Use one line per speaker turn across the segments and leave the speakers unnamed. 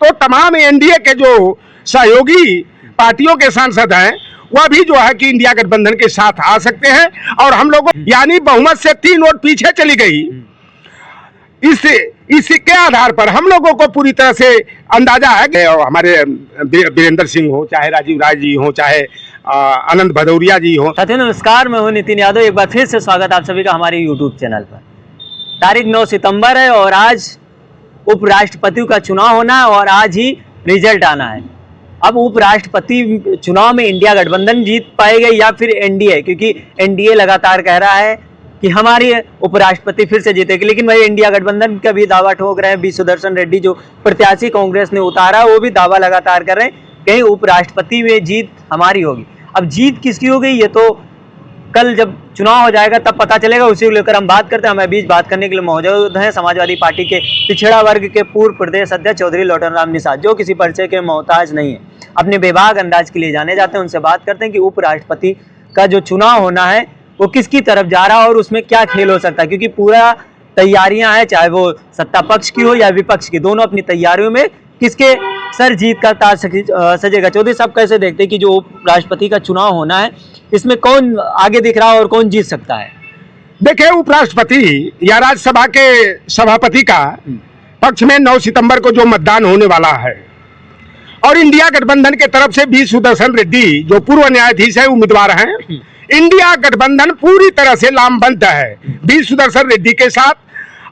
तो तमाम एनडीए के जो सहयोगी पार्टियों के सांसद हैं वह भी जो है कि इंडिया गठबंधन के साथ आ सकते हैं और हम लोगों यानी बहुमत से 3 वोट पीछे चली गई। इसके आधार पर हम लोगों को पूरी तरह से अंदाजा है कि हमारे वीरेंद्र सिंह हो, चाहे राजीव राय जी हो, चाहे आनंद भदौरिया जी हो।
साथियों नमस्कार, मैं हूं नितिन यादव। एक बार फिर से स्वागत आप सभी का हमारे यूट्यूब चैनल पर। तारीख 9 सितंबर है और आज उपराष्ट्रपति का चुनाव होना है और आज ही रिजल्ट आना है। अब उपराष्ट्रपति चुनाव में इंडिया गठबंधन जीत पाएगा या फिर एनडीए, क्योंकि एनडीए लगातार कह रहा है कि हमारी उपराष्ट्रपति फिर से जीतेगी, लेकिन भाई इंडिया गठबंधन का भी दावा ठोक रहे हैं। बी सुदर्शन रेड्डी जो प्रत्याशी कांग्रेस ने उतारा वो भी दावा लगातार कर रहे हैं कहीं उपराष्ट्रपति में जीत हमारी होगी। अब जीत किसकी हो गई ये तो कल जब चुनाव हो जाएगा तब पता चलेगा। उसी को लेकर हम बात करते हैं। हमें बीच बात करने के लिए मौजूद हैं समाजवादी पार्टी के पिछड़ा वर्ग के पूर्व प्रदेश अध्यक्ष चौधरी लोटन राम निषाद, जो किसी परिचय के मोहताज नहीं है, अपने बेबाक अंदाज के लिए जाने जाते हैं। उनसे बात करते हैं कि उपराष्ट्रपति का जो चुनाव होना है वो किसकी तरफ जा रहा है और उसमें क्या खेल हो सकता है, क्योंकि पूरा तैयारियां हैं, चाहे वो सत्ता पक्ष की हो या विपक्ष की, दोनों अपनी तैयारियों में किसके सर जीत का ताज सजेगा। चौधरी साहब कैसे देखते हैं कि जो उपराष्ट्रपति का चुनाव होना है इसमें कौन आगे दिख रहा है और कौन जीत सकता है?
देखिए, उपराष्ट्रपति या राज्यसभा के सभापति का पक्ष में 9 सितंबर को जो मतदान होने वाला है और इंडिया गठबंधन के तरफ से बी सुदर्शन रेड्डी जो पूर्व न्यायाधीश है उम्मीदवार हैं। इंडिया गठबंधन पूरी तरह से लामबंद है बी सुदर्शन रेड्डी के साथ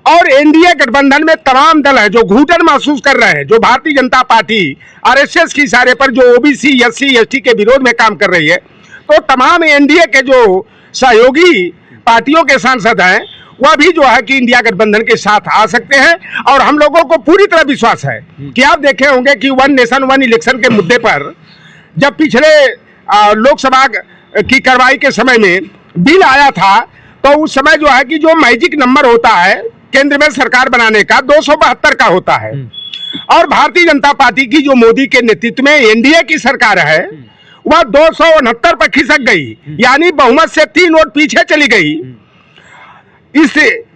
और एनडीए गठबंधन में तमाम दल है जो घुटन महसूस कर रहे हैं। जो भारतीय जनता पार्टी आरएसएस की इशारे पर जो ओबीसी एससी एसटी के विरोध में काम कर रही है, तो तमाम एनडीए के जो सहयोगी पार्टियों के सांसद हैं वह भी जो है कि इंडिया गठबंधन के साथ आ सकते हैं और हम लोगों को पूरी तरह विश्वास है कि आप देखे होंगे कि वन नेशन वन इलेक्शन के मुद्दे पर जब पिछले लोकसभा की कार्रवाई के समय में बिल आया था तो उस समय जो है कि जो मैजिक नंबर होता है केंद्र में सरकार बनाने का 272 का होता है और भारतीय जनता पार्टी की जो मोदी के नेतृत्व में एनडीए की सरकार है वह 269 पर खिसक गई, यानी बहुमत से 3 वोट पीछे चली गई।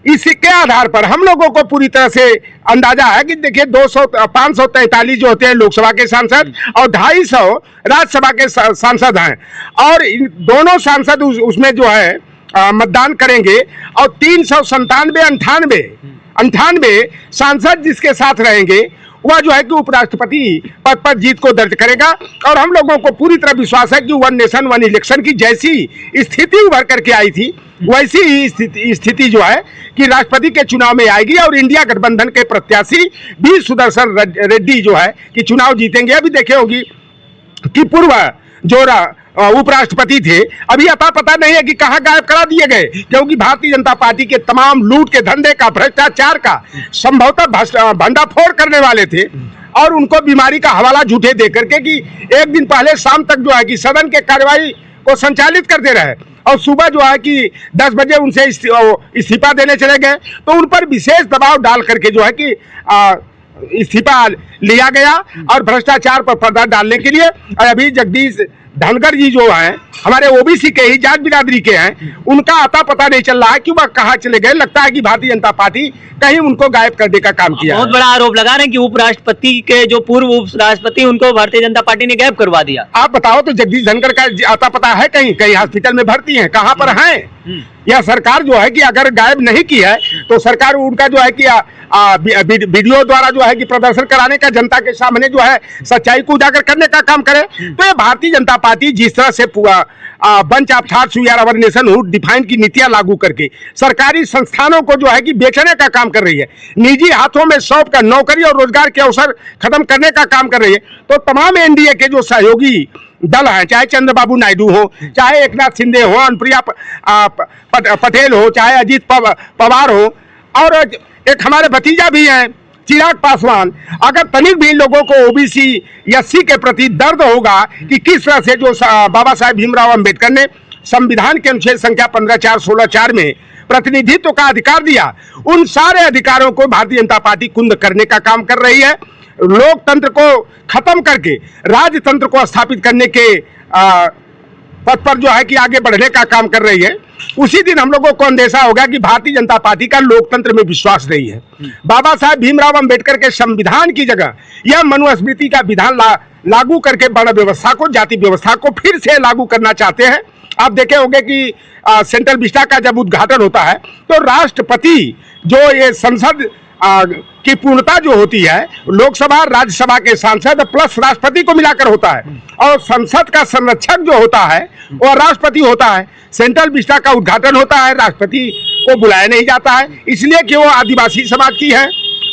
इसके आधार पर हम लोगों को पूरी तरह से अंदाजा है कि देखिए 543 जो होते हैं लोकसभा के सांसद और 250 राज्यसभा के सांसद हैं और दोनों सांसद उसमें जो है मतदान करेंगे और 397 सांसद जिसके साथ रहेंगे वह जो है कि उपराष्ट्रपति पद पर जीत को दर्ज करेगा और हम लोगों को पूरी तरह विश्वास है कि वन नेशन वन इलेक्शन की जैसी स्थिति उभर करके आई थी वैसी ही स्थिति जो है कि राष्ट्रपति के चुनाव में आएगी और इंडिया गठबंधन के प्रत्याशी बी सुदर्शन रेड्डी जो है कि चुनाव जीतेंगे। अभी देखे होगी कि पूर्व जो उपराष्ट्रपति थे अभी अता पता नहीं है कि कहां गायब करा दिए गए, क्योंकि भारतीय जनता पार्टी के तमाम लूट के धंधे का भ्रष्टाचार का संभवतः भंडाफोड़ करने वाले थे और उनको बीमारी का हवाला झूठे दे करके कि एक दिन पहले शाम तक जो है कि सदन के कार्यवाही को संचालित करते रहे और सुबह जो है कि 10 बजे उनसे इस्तीफा देने चले गए, तो उन पर विशेष दबाव डाल करके जो है कि इस्तीफा लिया गया और भ्रष्टाचार पर पर्दा डालने के लिए अभी जगदीश धनखड़ जी जो हैं हमारे ओबीसी के ही जाट बिरादरी के हैं, उनका आता पता नहीं चल रहा है कि वह कहाँ चले गए। लगता है कि भारतीय जनता पार्टी कहीं उनको गायब करने का काम किया।
बहुत बड़ा आरोप लगा रहे हैं कि उपराष्ट्रपति के जो पूर्व उपराष्ट्रपति उनको भारतीय जनता पार्टी ने गायब करवा दिया।
आप बताओ तो जगदीश धनखड़ का आता पता है? कहीं हॉस्पिटल में भर्ती है, कहाँ पर हैं? यह सरकार जो है कि अगर गायब नहीं की है तो सरकार उनका जो है कि वीडियो द्वारा जो है कि प्रदर्शन कराने का, जनता के सामने जो है सच्चाई को उजागर करने का काम करे। तो ये भारतीय जनता पार्टी जिस तरह से bunch of thoughts we are our nation who define की नीतियां लागू करके सरकारी संस्थानों को जो है कि बेचने का काम कर रही है, निजी हाथों में सौंप कर नौकरी और रोजगार के अवसर खत्म करने का काम कर रही है, तो तमाम एनडीए के जो सहयोगी दल हैं, चाहे चंद्रबाबू नायडू हो, चाहे एकनाथ शिंदे हो, अनुप्रिया पटेल हो, चाहे अजीत पवार हो और एक हमारे भतीजा भी हैं चिराग पासवान, अगर तनिक भी लोगों को ओबीसी एससी के प्रति दर्द होगा कि किस तरह से जो बाबा साहेब भीमराव अंबेडकर ने संविधान के अनुच्छेद संख्या 15(4)(16)(4) में प्रतिनिधित्व का अधिकार दिया, उन सारे अधिकारों को भारतीय जनता पार्टी कुंद करने का काम कर रही है। लोकतंत्र को खत्म करके राजतंत्र को स्थापित करने के पद पर जो है कि आगे बढ़ने का काम कर रही है, उसी दिन हम लोगों को अंदेशा होगा कि भारतीय जनता पार्टी का लोकतंत्र में विश्वास नहीं है। बाबा साहब भीमराव अंबेडकर के संविधान की जगह यह मनुस्मृति का विधान लागू करके वर्ण व्यवस्था को, जाति व्यवस्था को फिर से लागू करना चाहते हैं। आप देखे होंगे कि सेंट्रल विस्टा का जब उद्घाटन होता है तो राष्ट्रपति जो ये संसद की पूर्णता जो होती है, लोकसभा राज्यसभा के सांसद प्लस राष्ट्रपति को मिलाकर होता है, और संसद का संरक्षक जो होता है वो राष्ट्रपति होता है। सेंट्रल विस्टा का उद्घाटन होता है, राष्ट्रपति को बुलाया नहीं जाता है, इसलिए कि वो आदिवासी समाज की है,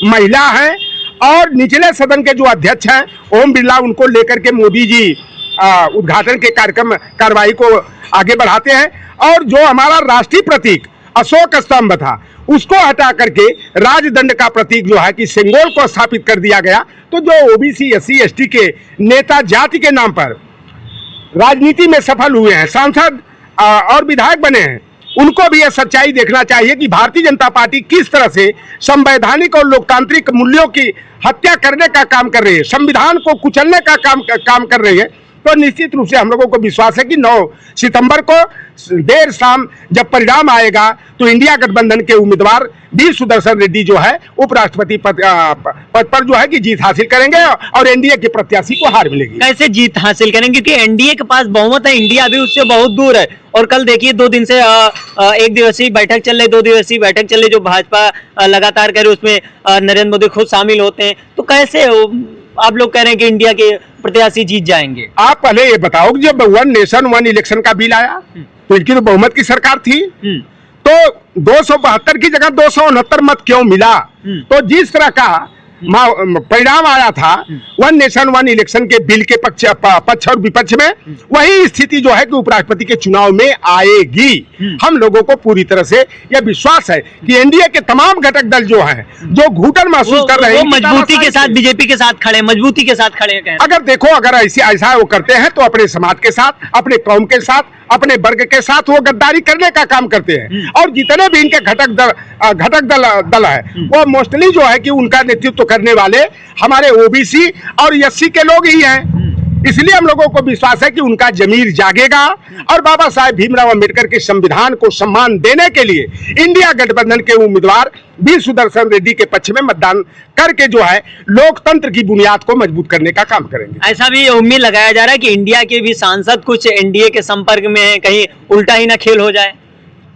महिला है, और निचले सदन के जो अध्यक्ष हैं ओम बिरला, उनको लेकर के मोदी जी उद्घाटन के कार्यवाही को आगे बढ़ाते हैं। और जो हमारा राष्ट्रीय प्रतीक अशोक स्तंभ था उसको हटा करके राजदंड का प्रतीक जो है कि सिंगोल को स्थापित कर दिया गया। तो जो ओबीसी एससी एसटी के नेता जाति के नाम पर राजनीति में सफल हुए हैं, सांसद और विधायक बने हैं, उनको भी यह सच्चाई देखना चाहिए कि भारतीय जनता पार्टी किस तरह से संवैधानिक और लोकतांत्रिक मूल्यों की हत्या करने का काम कर रही है, संविधान को कुचलने का काम कर रही है। तो निश्चित रूप से हम लोगों को विश्वास है कि 9 सितंबर को देर शाम जब परिणाम आएगा तो इंडिया गठबंधन के उम्मीदवार वी सुदर्शन रेड्डी जो है उपराष्ट्रपति पद पर जो है कि जीत हासिल करेंगे और एनडीए के प्रत्याशी को हार मिलेगी।
कैसे जीत हासिल करेंगे, क्योंकि एनडीए के पास बहुमत है, इंडिया अभी उससे बहुत दूर है। और कल देखिए 2 दिन से एक दिवसीय बैठक चल रही, 2 दिवसीय बैठक चल रही जो भाजपा लगातार करे, उसमें नरेंद्र मोदी खुद शामिल होते हैं। तो कैसे आप लोग कह रहे हैं कि इंडिया के प्रत्याशी जीत जाएंगे?
आप पहले ये बताओ कि जब 1 नेशन 1 इलेक्शन का बिल आया तो इनकी तो बहुमत की सरकार थी, तो 272 की जगह 269 मत क्यों मिला? तो जिस तरह का परिणाम आया था 1 नेशन 1 इलेक्शन के बिल के पक्ष और विपक्ष में, वही स्थिति जो है कि उपराष्ट्रपति के चुनाव में आएगी। हम लोगों को पूरी तरह से यह विश्वास है कि एनडीए के तमाम घटक दल जो हैं, जो घुटन महसूस कर रहे हैं,
मजबूती के साथ बीजेपी के साथ खड़े, मजबूती के साथ खड़े हैं।
अगर देखो, अगर ऐसा वो करते हैं तो अपने समाज के साथ, अपने कौम के साथ, अपने वर्ग के साथ वो गद्दारी करने का काम करते हैं। और जितने भी इनके घटक दल है वो मोस्टली जो है कि उनका नेतृत्व करने वाले हमारे ओबीसी और एससी के लोग ही हैं। इसलिए हम लोगों को विश्वास है कि उनका जमीर जागेगा और बाबा साहेब भीमराव अंबेडकर के संविधान को सम्मान देने के लिए इंडिया गठबंधन के उम्मीदवार वी सुदर्शन रेड्डी के पक्ष में मतदान करके जो है लोकतंत्र की बुनियाद को मजबूत करने का काम करेंगे।
ऐसा भी उम्मीद लगाया जा रहा है कि इंडिया के भी सांसद कुछ एनडीए के संपर्क में है, कहीं उल्टा ही ना खेल हो जाए।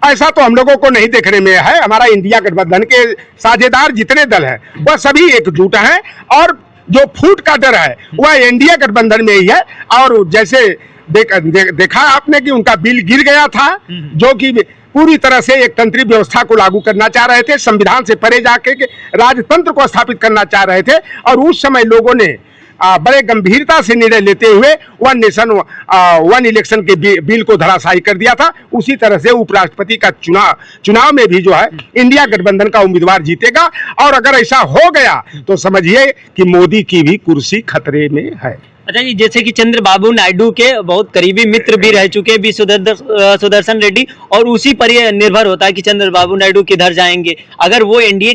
ऐसा तो हम लोगों को नहीं देखने में है। हमारा इंडिया गठबंधन के साझेदार जितने दल हैं वह सभी एकजुट हैं, और जो फूट का डर है वह एनडीए गठबंधन में ही है। और जैसे देखा आपने कि उनका बिल गिर गया था, जो कि पूरी तरह से एक तंत्रीय व्यवस्था को लागू करना चाह रहे थे, संविधान से परे जाके राजतंत्र को स्थापित करना चाह रहे थे, और उस समय लोगों ने बड़े गंभीरता से निर्णय लेते हुए 1 नेशन 1 इलेक्शन के बिल को धराशायी कर दिया था। उसी तरह से उपराष्ट्रपति का चुनाव में भी जो है इंडिया गठबंधन का उम्मीदवार जीतेगा। और अगर ऐसा हो गया तो समझिए कि मोदी की भी कुर्सी खतरे में है।
अच्छा जी, जैसे कि चंद्रबाबू नायडू के बहुत करीबी मित्र भी रह चुके वी सुदर्शन रेड्डी, और उसी पर यह निर्भर होता है कि चंद्रबाबू नायडू किधर जाएंगे। अगर वो एनडीए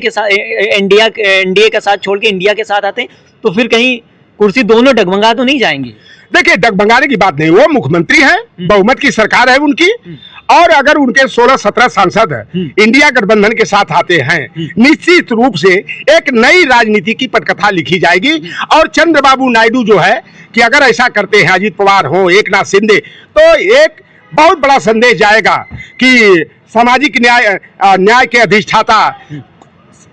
का साथ छोड़ के इंडिया के साथ आते हैं तो फिर कहीं कुर्सी दोनों डगमगा तो नहीं जाएंगी?
देखिए, डगमगाने की बात नहीं, वो मुख्यमंत्री हैं, बहुमत की सरकार है उनकी, और अगर उनके 16-17 सांसद इंडिया गठबंधन के साथ आते हैं, निश्चित रूप से एक नई राजनीति की पटकथा लिखी जाएगी। और चंद्रबाबू नायडू जो है कि अगर ऐसा करते हैं, अजीत पवार हो, एकनाथ शिंदे, तो एक बहुत बड़ा संदेश जाएगा कि सामाजिक न्याय के अधिष्ठाता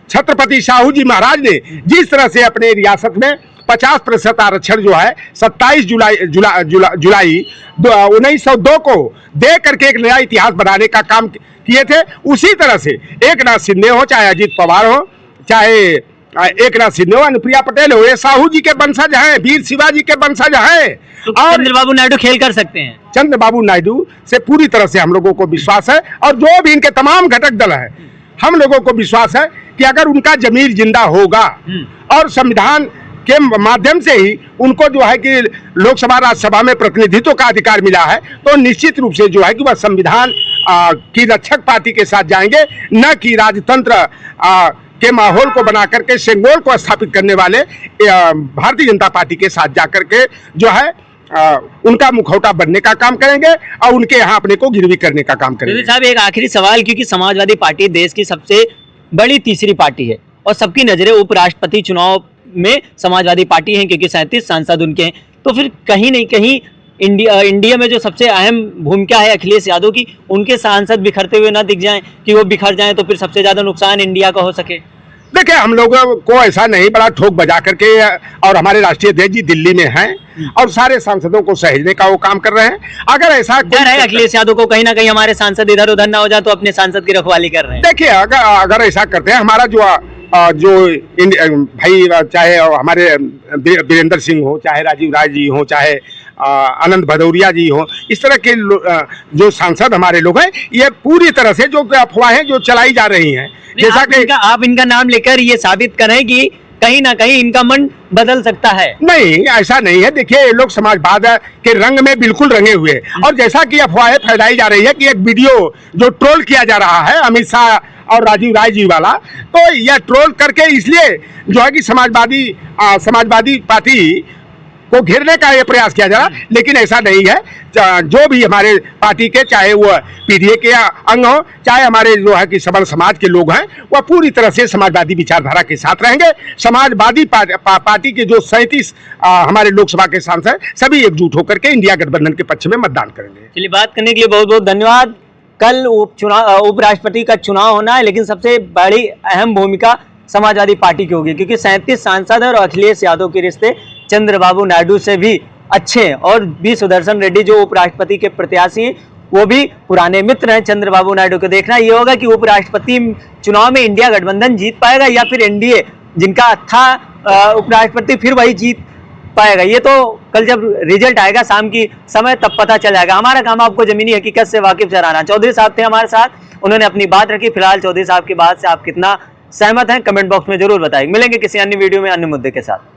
छत्रपति शाहू जी महाराज ने जिस तरह से अपने रियासत में 50% आरक्षण जो है 27 जुलाई 1902 को दे करके एक नया इतिहास बनाने का काम किए थे, उसी तरह से एकनाथ शिंदे हो, चाहे अजीत पवार हो, चाहे एकनाथ शिंदे हो, अनुप्रिया पटेल हो, ये साहू जी के वंशज हैं, वीर शिवाजी के वंशज हैं।
तो चंद्रबाबू नायडू खेल कर सकते हैं।
चंद्रबाबू नायडू से पूरी तरह से हम लोगों को विश्वास है, और जो भी इनके तमाम घटक दल है, हम लोगों को विश्वास है कि अगर उनका जमीर जिंदा होगा और संविधान के माध्यम से ही उनको जो है कि लोकसभा राज्यसभा में प्रतिनिधित्व का अधिकार मिला है, तो निश्चित रूप से जो है कि वह संविधान की रक्षक पार्टी के साथ जाएंगे, न कि राजतंत्र के माहौल को बना करके सेंगोल को स्थापित करने वाले भारतीय जनता पार्टी के साथ जाकर के जो है उनका मुखौटा बनने का काम करेंगे और उनके यहाँ अपने को गिरवी करने का काम करेंगे।
साहब एक आखिरी सवाल, क्योंकि समाजवादी पार्टी देश की सबसे बड़ी तीसरी पार्टी है और सबकी नजरें उपराष्ट्रपति चुनाव में समाजवादी पार्टी है, क्योंकि 37 सांसद उनके हैं, तो फिर कहीं नहीं कहीं इंडिया में जो सबसे अहम भूमिका है अखिलेश यादव की, उनके सांसद बिखरते हुए ना दिख जाएं, कि वो बिखर जाएं तो फिर सबसे ज्यादा नुकसान इंडिया का हो सके।
देखिए, हम लोगों को ऐसा नहीं बड़ा ठोक बजा करके, और हमारे राष्ट्रीय अध्यक्ष जी दिल्ली में हैं और सारे सांसदों को सहेजने का वो काम कर रहे हैं। अगर ऐसा
डर है अखिलेश यादव को कहीं ना कहीं हमारे सांसद इधर उधर ना हो जाए, तो अपने सांसद की रखवाली कर रहे हैं।
देखिए, अगर ऐसा करते हैं, हमारा जो भाई, चाहे हमारे वीरेंद्र सिंह हो, चाहे राजीव राय जी हो, चाहे आनंद भदौरिया जी हो, इस तरह के जो सांसद हमारे लोग हैं, ये पूरी तरह से जो अफवाहें जो चलाई जा रही हैं, जैसा कि
आप इनका नाम लेकर ये साबित करें कि कहीं ना कहीं इनका मन बदल सकता है।
नहीं, ऐसा नहीं है। देखिए, ये लोग समाजवाद के रंग में बिल्कुल रंगे हुए, और जैसा कि अफवाहें फैलाई जा रही है कि एक वीडियो जो ट्रोल किया जा रहा है अमित शाह और राजीव राय जी वाला, तो यह ट्रोल करके इसलिए जो है कि समाजवादी पार्टी को घेरने का ये प्रयास किया जा रहा, लेकिन ऐसा नहीं है। जो भी हमारे पार्टी के, चाहे वो पीडीए के अंग हो, चाहे हमारे जो है कि सबल समाज के लोग हैं, वह पूरी तरह से समाजवादी विचारधारा के साथ रहेंगे। समाजवादी पार्टी के जो 37 हमारे लोकसभा के सांसद सभी एकजुट होकर के इंडिया गठबंधन के पक्ष में मतदान करेंगे।
चलिए, बात करने के लिए बहुत बहुत धन्यवाद। कल उपराष्ट्रपति का चुनाव होना है, लेकिन सबसे बड़ी अहम भूमिका समाजवादी पार्टी की होगी, क्योंकि 37 सांसद और अखिलेश यादव के रिश्ते चंद्रबाबू नायडू से भी अच्छे हैं, और बी सुदर्शन रेड्डी जो उपराष्ट्रपति के प्रत्याशी हैं, वो भी पुराने मित्र हैं चंद्रबाबू नायडू के। देखना ये होगा कि उपराष्ट्रपति चुनाव में इंडिया गठबंधन जीत पाएगा या फिर एनडीए, जिनका था उपराष्ट्रपति, फिर वही जीत पाएगा। ये तो कल जब रिजल्ट आएगा शाम की समय, तब पता चल जाएगा। हमारा काम आपको जमीनी हकीकत से वाकिफ कराना। चौधरी साहब थे हमारे साथ, उन्होंने अपनी बात रखी। फिलहाल चौधरी साहब की बात से आप कितना सहमत हैं, कमेंट बॉक्स में जरूर बताएं। मिलेंगे किसी अन्य वीडियो में अन्य मुद्दे के साथ।